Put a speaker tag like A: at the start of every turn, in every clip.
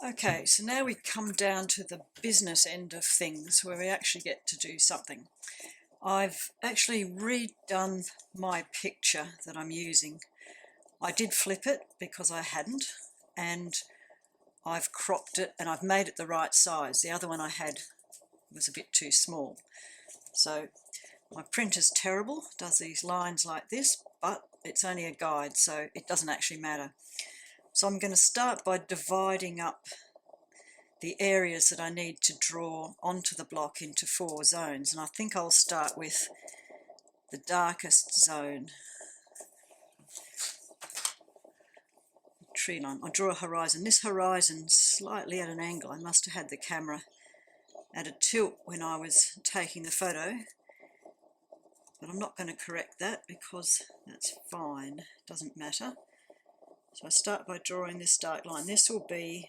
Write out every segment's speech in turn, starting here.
A: Okay, so now we come down to the business end of things where we actually get to do something. I've actually redone my picture that I'm using. I did flip it because I hadn't, and I've cropped it and I've made it the right size. The other one I had was a bit too small. So my print is terrible, does these lines like this, but it's only a guide, so it doesn't actually matter. So I'm going to start by dividing up the areas that I need to draw onto the block into 4 zones, and I think I'll start with the darkest zone, tree line. I'll draw a horizon. This horizon's slightly at an angle. I must have had the camera at a tilt when I was taking the photo, but I'm not going to correct that because that's fine, it doesn't matter. So I start by drawing this dark line. This will be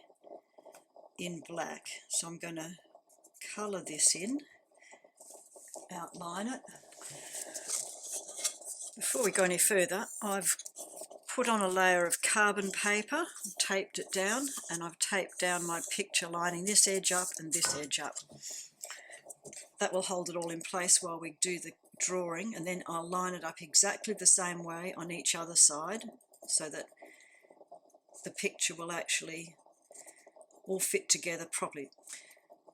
A: in black, so I'm going to colour this in, outline it. Before we go any further, I've put on a layer of carbon paper, taped it down, and I've taped down my picture lining this edge up and this edge up. That will hold it all in place while we do the drawing, and then I'll line it up exactly the same way on each other side so that the picture will actually all fit together properly.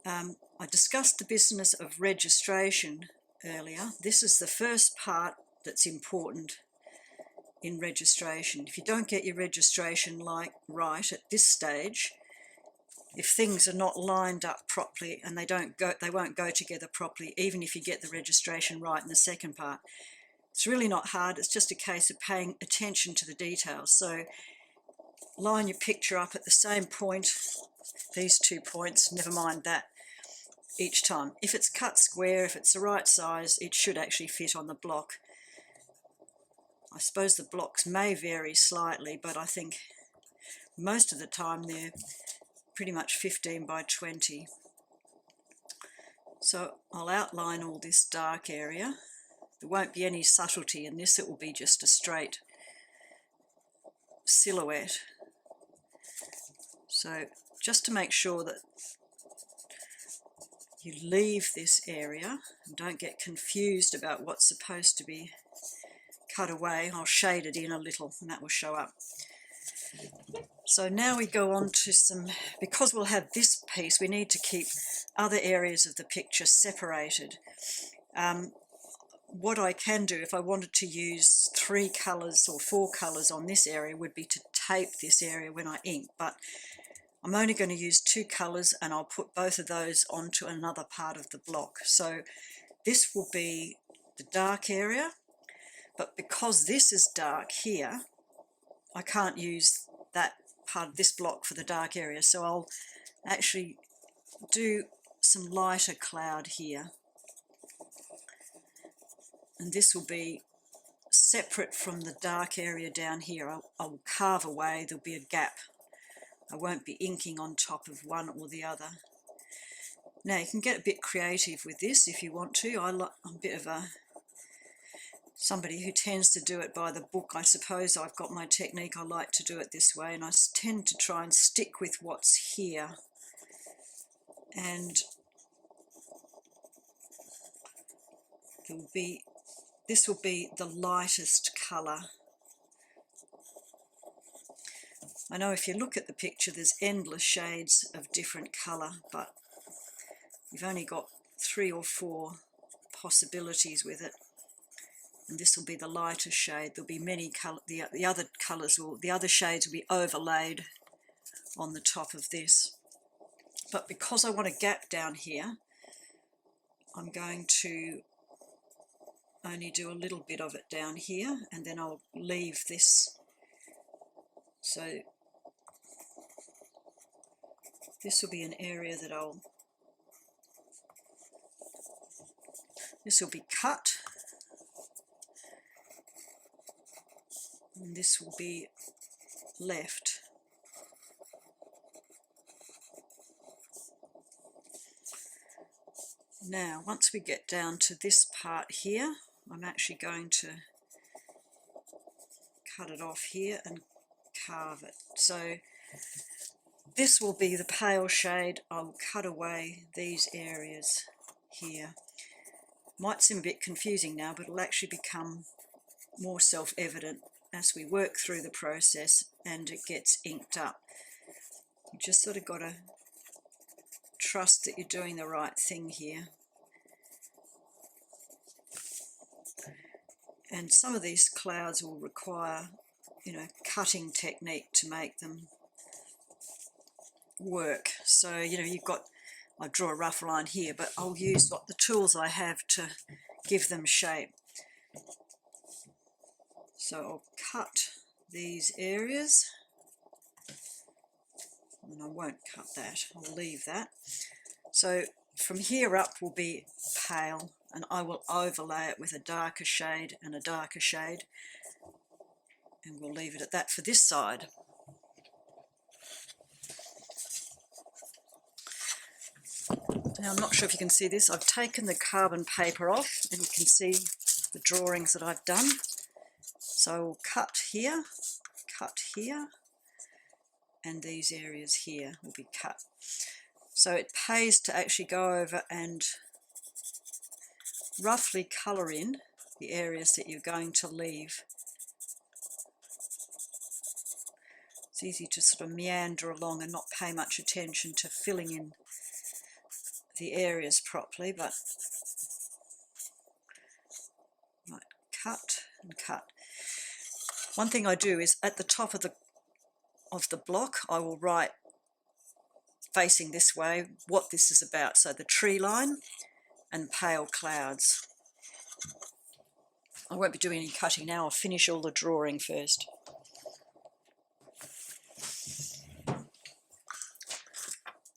A: I discussed the business of registration earlier. This is the first part that's important in registration. If you don't get your registration right at this stage, if things are not lined up properly and they won't go together properly, even if you get the registration right in the second part. It's really not hard, it's just a case of paying attention to the details. So line your picture up at the same point, these 2 points, never mind that, each time. If it's cut square, if it's the right size, it should actually fit on the block. I suppose the blocks may vary slightly, but I think most of the time they're pretty much 15 by 20. So I'll outline all this dark area. There won't be any subtlety in this, it will be just a straight silhouette. So just to make sure that you leave this area and don't get confused about what's supposed to be cut away, I'll shade it in a little and that will show up. So now we go on to because we'll have this piece, we need to keep other areas of the picture separated. What I can do if I wanted to use 3 colours or 4 colours on this area would be to tape this area when I ink, but I'm only going to use 2 colours and I'll put both of those onto another part of the block. So this will be the dark area, but because this is dark here, I can't use that part of this block for the dark area, so I'll actually do some lighter cloud here, and this will be separate from the dark area down here. I'll carve away, there'll be a gap. I won't be inking on top of one or the other. Now you can get a bit creative with this if you want to. I'm a bit of somebody who tends to do it by the book. I suppose I've got my technique. I like to do it this way, and I tend to try and stick with what's here. And this will be the lightest colour. I know if you look at the picture there's endless shades of different colour, but you've only got 3 or 4 possibilities with it. And this will be the lighter shade. There'll be many colours. The other colours the other shades will be overlaid on the top of this. But because I want a gap down here, I'm going to only do a little bit of it down here, and then I'll leave this. So this will be an area that this will be cut, and this will be left. Now, once we get down to this part here, I'm actually going to cut it off here and carve it. So This will be the pale shade. I'll cut away these areas here. Might seem a bit confusing now, but it'll actually become more self-evident as we work through the process and it gets inked up. You just sort of got to trust that you're doing the right thing here. And some of these clouds will require, you know, cutting technique to make them work. So, you know, I draw a rough line here, but I'll use the tools I have to give them shape. So I'll cut these areas, and I won't cut that, I'll leave that. So from here up will be pale, and I will overlay it with a darker shade and a darker shade, and we'll leave it at that for this side. Now, I'm not sure if you can see this. I've taken the carbon paper off, and you can see the drawings that I've done. So I'll cut here, and these areas here will be cut. So it pays to actually go over and roughly colour in the areas that you're going to leave. It's easy to sort of meander along and not pay much attention to filling in the areas properly, but right, cut and cut. One thing I do is at the top of the block I will write, facing this way, what this is about. So the tree line and pale clouds. I won't be doing any cutting now, I'll finish all the drawing first.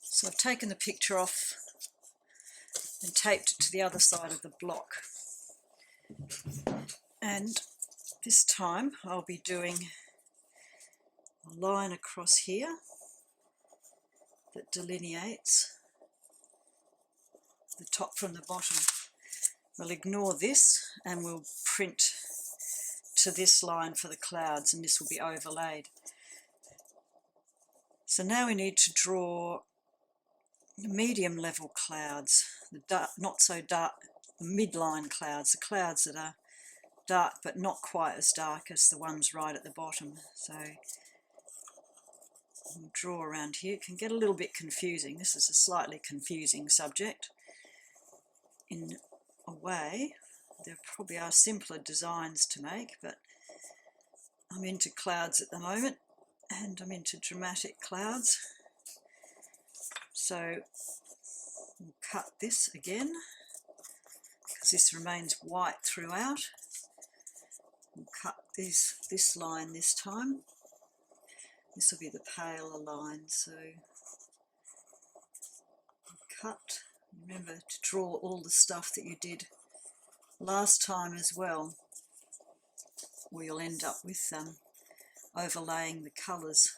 A: So I've taken the picture off and taped it to the other side of the block. And this time I'll be doing a line across here that delineates the top from the bottom. We'll ignore this and we'll print to this line for the clouds, and this will be overlaid. So now we need to draw medium level clouds, the dark, not so dark, the midline clouds, the clouds that are dark but not quite as dark as the ones right at the bottom. So we'll draw around here. It can get a little bit confusing. This is a slightly confusing subject. In a way, there probably are simpler designs to make, but I'm into clouds at the moment, and I'm into dramatic clouds. So we'll cut this again, because this remains white throughout. We'll cut this line this time. This will be the paler line, so cut. Remember to draw all the stuff that you did last time as well, or you'll end up with overlaying the colours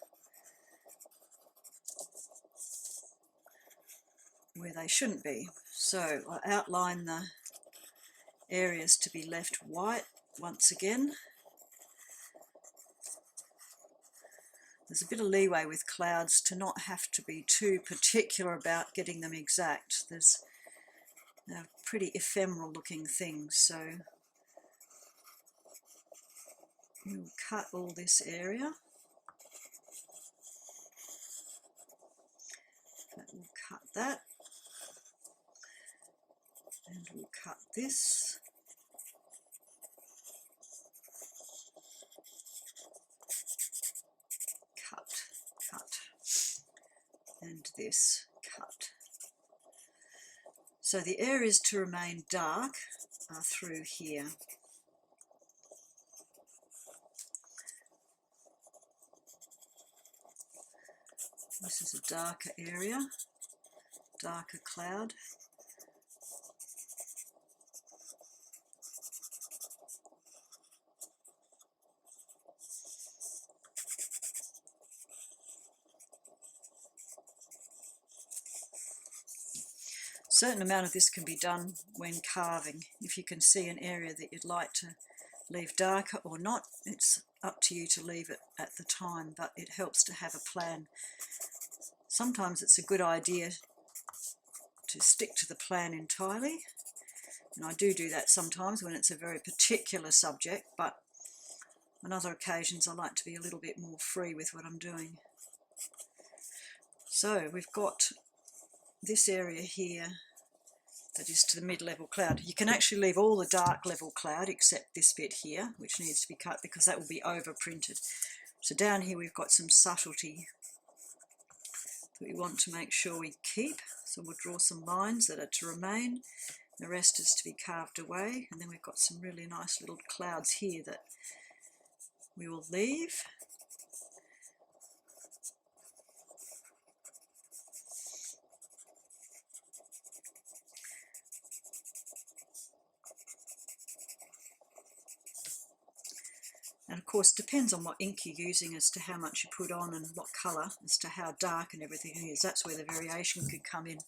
A: where they shouldn't be. So I outline the areas to be left white once again. There's a bit of leeway with clouds to not have to be too particular about getting them exact. They're pretty ephemeral looking things, so we'll cut all this area. We'll cut that, and we'll cut this. Cut, and this, cut. So the areas to remain dark are through here. This is a darker area, darker cloud. A certain amount of this can be done when carving. If you can see an area that you'd like to leave darker or not, it's up to you to leave it at the time, but it helps to have a plan sometimes it's a good idea to stick to the plan entirely, and I do that sometimes when it's a very particular subject, but on other occasions I like to be a little bit more free with what I'm doing. So we've got this area here that is to the mid-level cloud. You can actually leave all the dark level cloud except this bit here, which needs to be cut because that will be overprinted. So down here we've got some subtlety that we want to make sure we keep. So we'll draw some lines that are to remain. The rest is to be carved away. And then we've got some really nice little clouds here that we will leave. And of course, depends on what ink you're using as to how much you put on and what colour, as to how dark and everything is. That's where the variation could come in.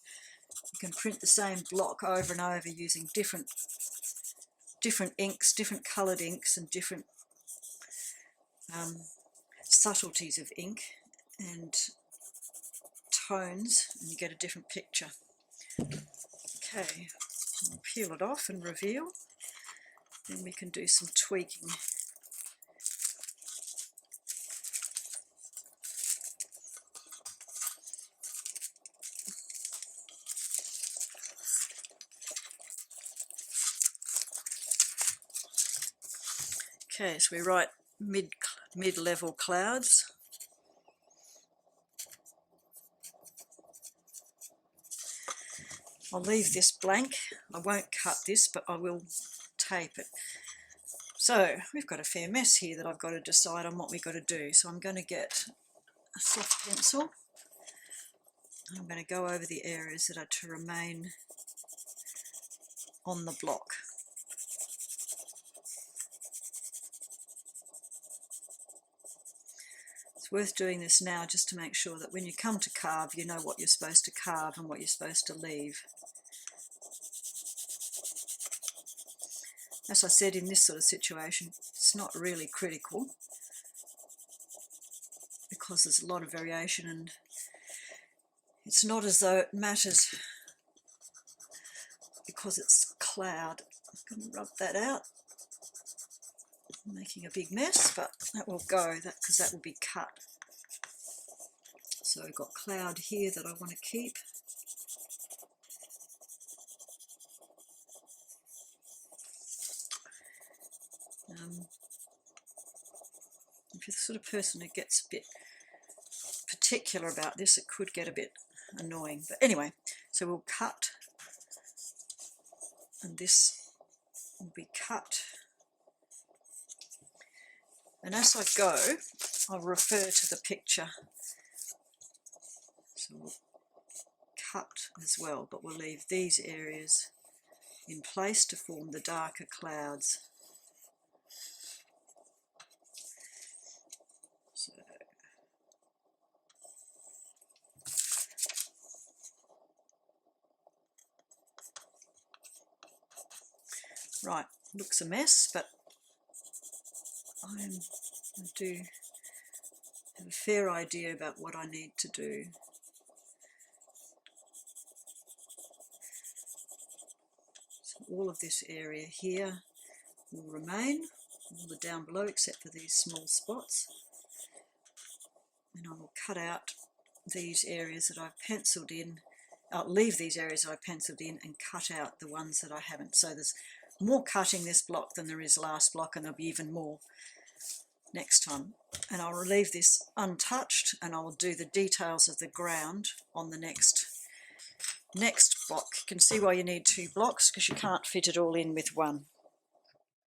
A: You can print the same block over and over using different inks, different coloured inks, and different subtleties of ink and tones, and you get a different picture. Okay, I'll peel it off and reveal. Then we can do some tweaking. Okay, so we write mid-level clouds. I'll leave this blank. I won't cut this, but I will tape it. So we've got a fair mess here that I've got to decide on what we've got to do. So I'm going to get a soft pencil. I'm going to go over the areas that are to remain on the block. It's worth doing this now just to make sure that when you come to carve, you know what you're supposed to carve and what you're supposed to leave. As I said, in this sort of situation, it's not really critical because there's a lot of variation, and it's not as though it matters because it's cloud. I'm going to rub that out. I'm making a big mess, but that will go, because that will be cut. So I've got cloud here that I want to keep. If you're the sort of person who gets a bit particular about this, it could get a bit annoying. But anyway, so we'll cut, and this will be cut. And as I go, I'll refer to the picture. So we'll cut as well, but we'll leave these areas in place to form the darker clouds. So, right, looks a mess, but I do have a fair idea about what I need to do. So all of this area here will remain, all the down below except for these small spots. And I will cut out these areas that I've penciled in. I'll leave these areas that I've penciled in and cut out the ones that I haven't. So there's more cutting this block than there is last block, and there'll be even more next time. And I'll leave this untouched, and I will do the details of the ground on the next block. You can see why you need 2 blocks, because you can't fit it all in with one.